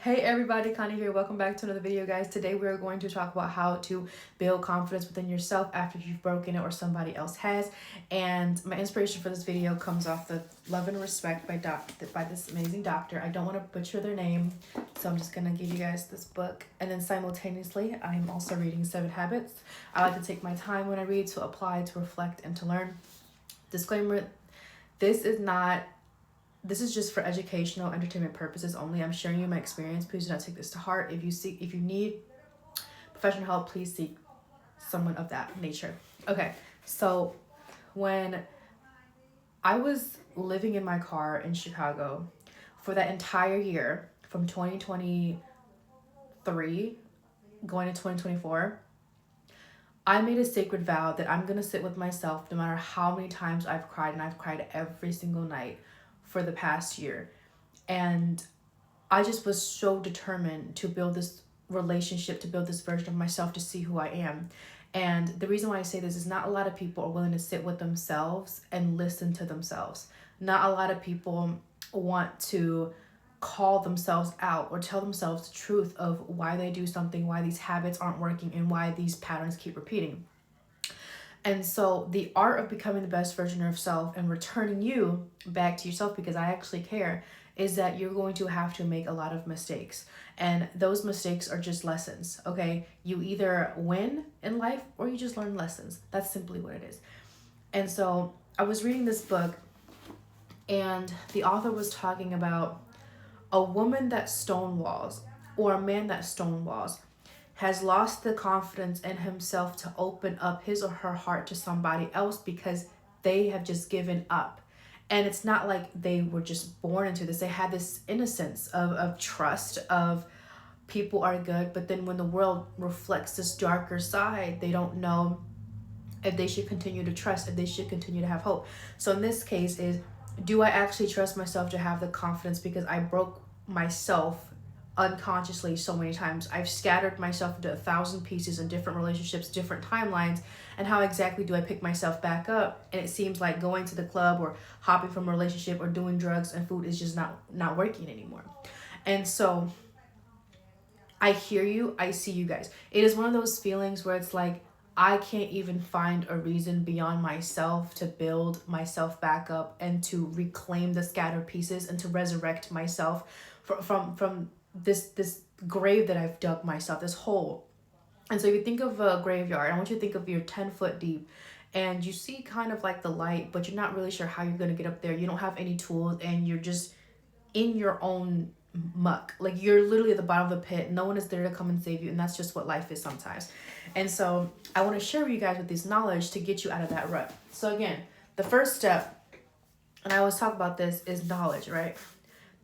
Hey everybody, Connie here. Welcome back to another video, guys. Today we're going to talk about how to build confidence within yourself after you've broken it or somebody else has. And my inspiration for this video comes off the Love and Respect by this amazing doctor. I don't want to butcher their name, so I'm just going to give you guys this book. And then simultaneously, I'm also reading 7 Habits. I like to take my time when I read to apply, to reflect, and to learn. Disclaimer, this is just for educational entertainment purposes only. I'm sharing you my experience. Please do not take this to heart. If you need professional help, please seek someone of that nature. Okay, so when I was living in my car in Chicago for that entire year from 2023 going to 2024, I made a sacred vow that I'm going to sit with myself no matter how many times I've cried, and I've cried every single night for the past year. And I just was so determined to build this relationship, to build this version of myself, to see who I am. And the reason why I say this is not a lot of people are willing to sit with themselves and listen to themselves. Not a lot of people want to call themselves out or tell themselves the truth of why they do something, why these habits aren't working, and why these patterns keep repeating. And so the art of becoming the best version of yourself and returning you back to yourself, because I actually care, is that you're going to have to make a lot of mistakes. And those mistakes are just lessons, okay? You either win in life or you just learn lessons. That's simply what it is. And so I was reading this book, and the author was talking about a woman that stonewalls or a man that stonewalls has lost the confidence in himself to open up his or her heart to somebody else because they have just given up. And it's not like they were just born into this. They had this innocence of trust, of people are good. But then when the world reflects this darker side, they don't know if they should continue to trust, if they should continue to have hope. So in this case is, do I actually trust myself to have the confidence, because I broke myself unconsciously so many times. I've scattered myself into 1,000 pieces in different relationships, different timelines. And how exactly do I pick myself back up? And it seems like going to the club or hopping from a relationship or doing drugs and food is just not working anymore. And so I hear you, I see you guys. It is one of those feelings where it's like, I can't even find a reason beyond myself to build myself back up and to reclaim the scattered pieces and to resurrect myself from this grave that I've dug myself, this hole. And so if you think of a graveyard, I want you to think of your 10-foot deep, and you see kind of like the light, but you're not really sure how you're going to get up there. You don't have any tools, and you're just in your own muck. Like, you're literally at the bottom of the pit. No one is there to come and save you, and that's just what life is sometimes. And so I want to share with you guys with this knowledge to get you out of that rut. So again, the first step, and I always talk about this, is knowledge, right?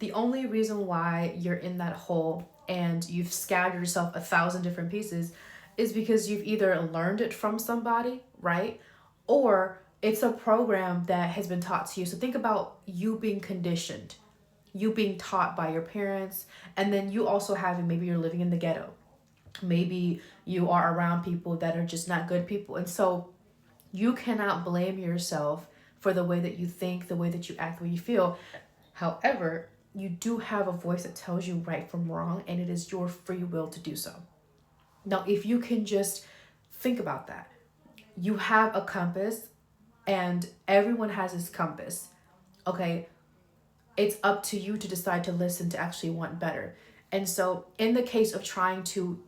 The only reason why you're in that hole and you've scattered yourself 1,000 different pieces is because you've either learned it from somebody, right? Or it's a program that has been taught to you. So think about you being conditioned, you being taught by your parents, and then you also having, maybe you're living in the ghetto. Maybe you are around people that are just not good people. And so you cannot blame yourself for the way that you think, the way that you act, the way you feel. However, you do have a voice that tells you right from wrong, and it is your free will to do so. Now, if you can just think about that, you have a compass, and everyone has this compass, okay? It's up to you to decide to listen, to actually want better. And so in the case of trying to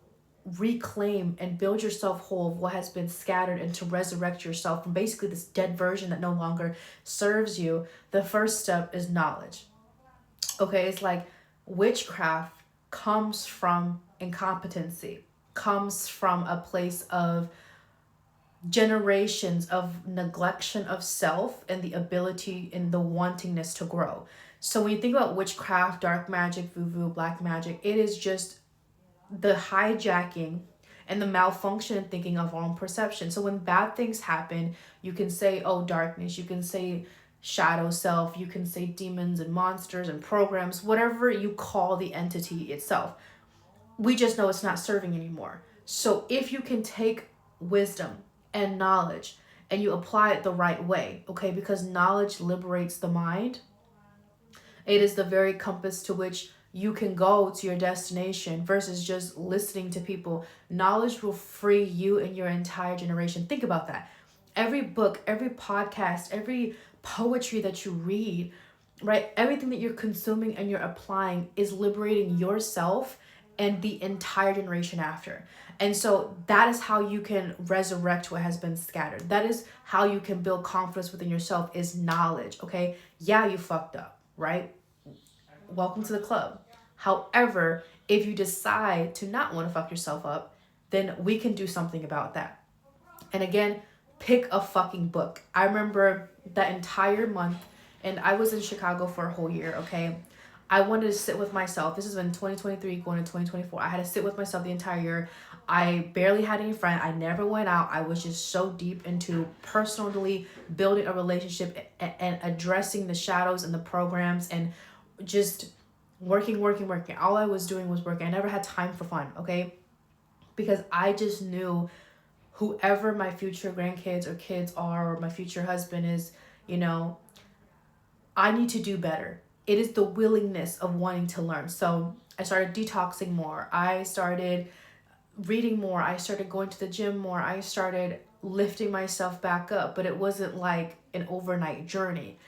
reclaim and build yourself whole of what has been scattered and to resurrect yourself from basically this dead version that no longer serves you, the first step is knowledge. Okay, it's like witchcraft comes from incompetency, comes from a place of generations of neglection of self and the ability and the wantingness to grow. So when you think about witchcraft, dark magic, voodoo, black magic, it is just the hijacking and the malfunction in thinking of our own perception. So when bad things happen, you can say, oh, darkness, you can say shadow self, you can say demons and monsters and programs, whatever you call the entity itself. We just know it's not serving anymore. So if you can take wisdom and knowledge and you apply it the right way, okay, because knowledge liberates the mind. It is the very compass to which you can go to your destination versus just listening to people. Knowledge will free you and your entire generation. Think about that. Every book, every podcast, every poetry that you read, right? Everything that you're consuming and you're applying is liberating yourself and the entire generation after. And so that is how you can resurrect what has been scattered. That is how you can build confidence within yourself, is knowledge, okay? Yeah, you fucked up, right? Welcome to the club. However, if you decide to not want to fuck yourself up, then we can do something about that. And again, pick a fucking book. I remember that entire month, and I was in Chicago for a whole year, okay? I wanted to sit with myself. This is in 2023 going to 2024. I had to sit with myself the entire year. I barely had any friends. I never went out. I was just so deep into personally building a relationship and addressing the shadows and the programs and just working. All I was doing was working. I never had time for fun, okay? Because I just knew whoever my future grandkids or kids are, or my future husband is, I need to do better. It is the willingness of wanting to learn. So I started detoxing more. I started reading more. I started going to the gym more. I started lifting myself back up, but it wasn't like an overnight journey.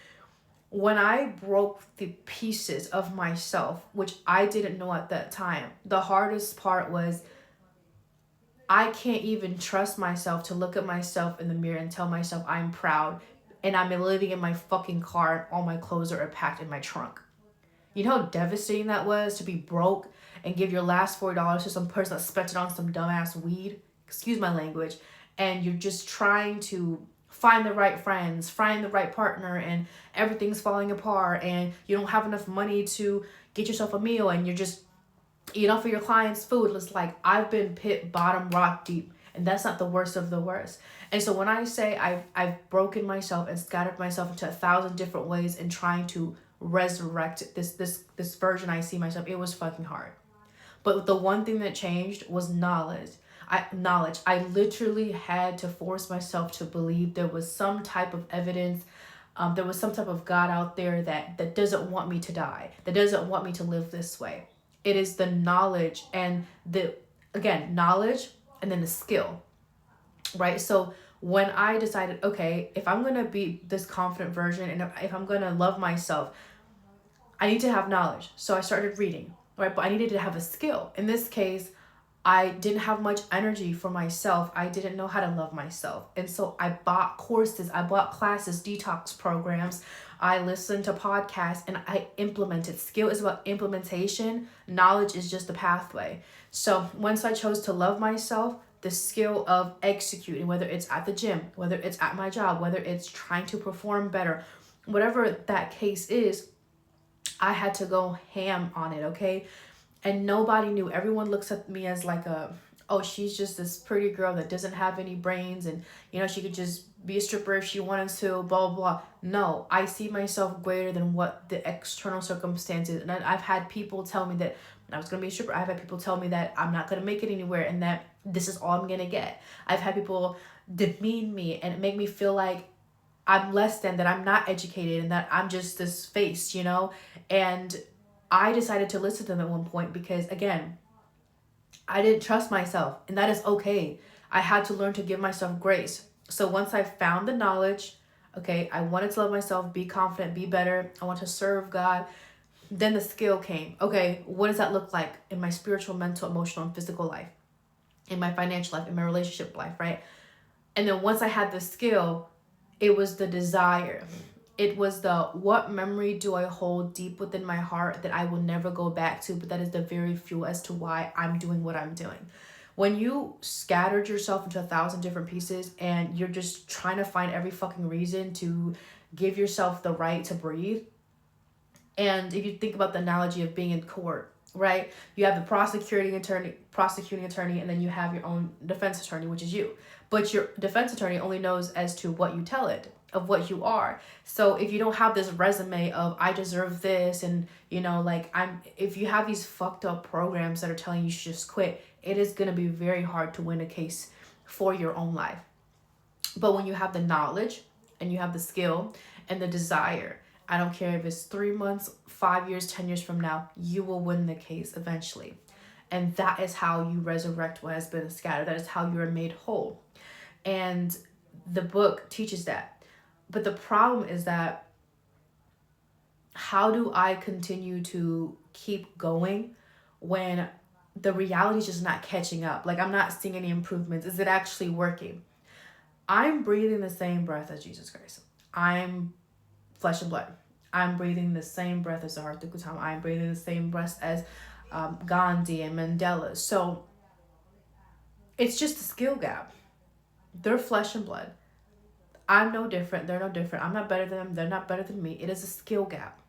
When I broke the pieces of myself, which I didn't know at that time, the hardest part was I can't even trust myself to look at myself in the mirror and tell myself I'm proud and I'm living in my fucking car and all my clothes are packed in my trunk. You know how devastating that was to be broke and give your last $40 to some person that spent it on some dumbass weed? Excuse my language. And you're just trying to find the right friends, find the right partner, and everything's falling apart and you don't have enough money to get yourself a meal and you're just for your clients' food. It's like I've been pit bottom rock deep, and that's not the worst of the worst. And so when I say I've broken myself and scattered myself into 1,000 different ways and trying to resurrect this version I see myself, it was fucking hard. But the one thing that changed was knowledge. I literally had to force myself to believe there was some type of evidence. There was some type of God out there that doesn't want me to die, that doesn't want me to live this way. It is the knowledge and knowledge and then the skill, right? So when I decided, okay, if I'm going to be this confident version and if I'm going to love myself, I need to have knowledge. So I started reading, right? But I needed to have a skill. In this case, I didn't have much energy for myself. I didn't know how to love myself. And so I bought courses, I bought classes, detox programs. I listened to podcasts and I implemented. Skill is about implementation. Knowledge is just the pathway. So once I chose to love myself, the skill of executing, whether it's at the gym, whether it's at my job, whether it's trying to perform better, whatever that case is, I had to go ham on it, okay? And nobody knew. Everyone looks at me as like she's just this pretty girl that doesn't have any brains and, she could just be a stripper if she wanted to, blah, blah. No, I see myself greater than what the external circumstances. And I've had people tell me that I was going to be a stripper. I've had people tell me that I'm not going to make it anywhere and that this is all I'm going to get. I've had people demean me and make me feel like I'm less than, that I'm not educated and that I'm just this face, And I decided to listen to them at one point because, again, I didn't trust myself, and that is okay. I had to learn to give myself grace. So once I found the knowledge, okay, I wanted to love myself, be confident, be better. I want to serve God. Then the skill came. Okay, what does that look like in my spiritual, mental, emotional, and physical life, in my financial life, in my relationship life, right? And then once I had the skill, it was the desire. It was what memory do I hold deep within my heart that I will never go back to, but that is the very fuel as to why I'm doing what I'm doing. When you scattered yourself into 1,000 different pieces and you're just trying to find every fucking reason to give yourself the right to breathe, and if you think about the analogy of being in court, right? You have the prosecuting attorney, and then you have your own defense attorney, which is you. But your defense attorney only knows as to what you tell it, of what you are. So if you don't have this resume of I deserve this and if you have these fucked up programs that are telling you should just quit, it is going to be very hard to win a case for your own life. But when you have the knowledge and you have the skill and the desire I don't care if it's 3 months, 5 years, 10 years from now, you will win the case eventually. And that is how you resurrect what has been scattered. That is how you are made whole. And the book teaches that. But the problem is that, how do I continue to keep going when the reality is just not catching up? Like, I'm not seeing any improvements. Is it actually working? I'm breathing the same breath as Jesus Christ. I'm flesh and blood. I'm breathing the same breath as Siddhartha Gautama. I'm breathing the same breath as Gandhi and Mandela. So it's just a skill gap. They're flesh and blood. I'm no different. They're no different. I'm not better than them. They're not better than me. It is a skill gap.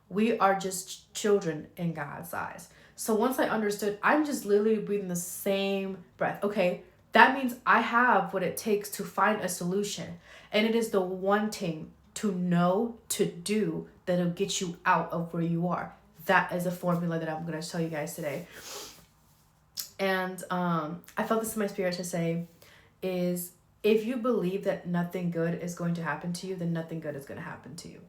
We are just children in God's eyes. So once I understood, I'm just literally breathing the same breath. Okay, that means I have what it takes to find a solution. And it is the wanting to know, to do, that'll get you out of where you are. That is a formula that I'm going to tell you guys today. And I felt this in my spirit to say is, if you believe that nothing good is going to happen to you, then nothing good is going to happen to you.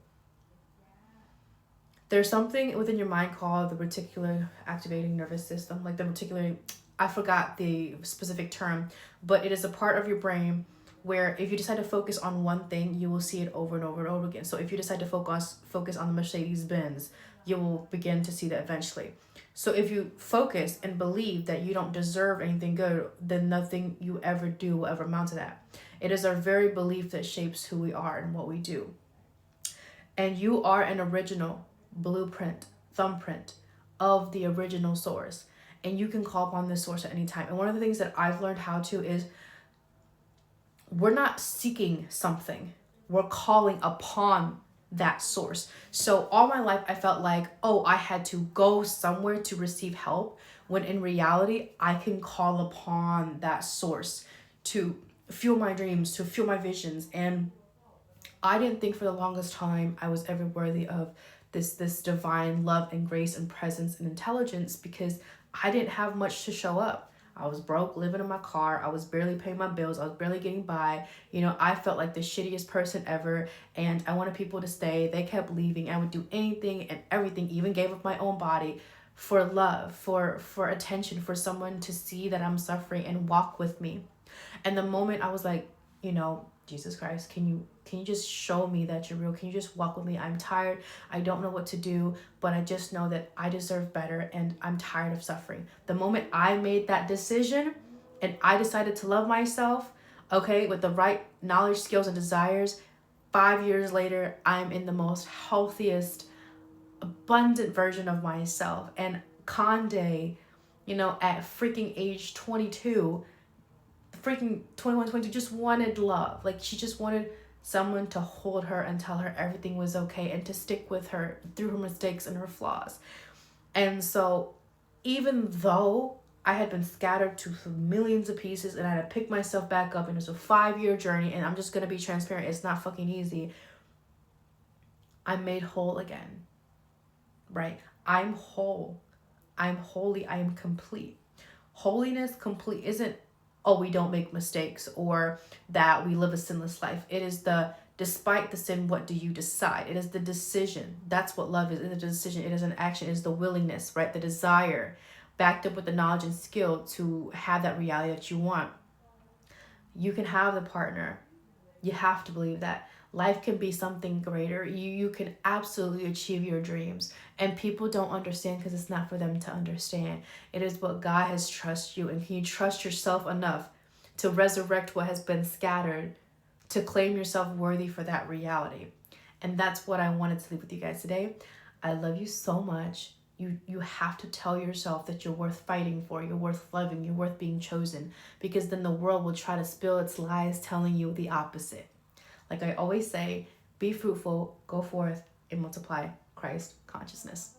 There's something within your mind called the reticular activating nervous system, like the reticular, I forgot the specific term, but it is a part of your brain where if you decide to focus on one thing, you will see it over and over and over again. So if you decide to focus on the Mercedes-Benz, you will begin to see that eventually. So if you focus and believe that you don't deserve anything good, then nothing you ever do will ever amount to that. It is our very belief that shapes who we are and what we do. And you are an original blueprint, thumbprint of the original source. And you can call upon this source at any time. And one of the things that I've learned how to is, we're not seeking something. We're calling upon that source. So all my life I felt like, oh, I had to go somewhere to receive help, when in reality, I can call upon that source to fuel my dreams, to fuel my visions. And I didn't think for the longest time I was ever worthy of this divine love and grace and presence and intelligence, because I didn't have much to show up. I was broke, living in my car. I was barely paying my bills. I was barely getting by. You know, I felt like the shittiest person ever, and I wanted people to stay. They kept leaving. I would do anything and everything, even gave up my own body for love, for attention, for someone to see that I'm suffering and walk with me. And the moment I was like, you know, Jesus Christ, can you just show me that you're real? Can you just walk with me? I'm tired. I don't know what to do, but I just know that I deserve better, and I'm tired of suffering. The moment I made that decision and I decided to love myself, okay, with the right knowledge, skills, and desires, 5 years later, I'm in the most healthiest, abundant version of myself. And Conde, you know, at freaking age 22, freaking 21, 22, just wanted love. Like, she just wanted someone to hold her and tell her everything was okay, and to stick with her through her mistakes and her flaws. And so even though I had been scattered to millions of pieces and I had to pick myself back up, and it was a 5-year journey, and I'm just going to be transparent, it's not fucking easy, I'm made whole again, right? I'm whole. I'm holy. I am complete. Holiness, complete, isn't, oh, we don't make mistakes, or that we live a sinless life. It is the, despite the sin, what do you decide? It is the decision. That's what love is. It is a decision. It is an action. It is the willingness, right? The desire, backed up with the knowledge and skill to have that reality that you want. You can have the partner. You have to believe that life can be something greater. You can absolutely achieve your dreams. And people don't understand because it's not for them to understand. It is what God has trusted you. And can you trust yourself enough to resurrect what has been scattered, to claim yourself worthy for that reality? And that's what I wanted to leave with you guys today. I love you so much. You have to tell yourself that you're worth fighting for, you're worth loving, you're worth being chosen, because then the world will try to spill its lies telling you the opposite. Like I always say, be fruitful, go forth, and multiply Christ consciousness.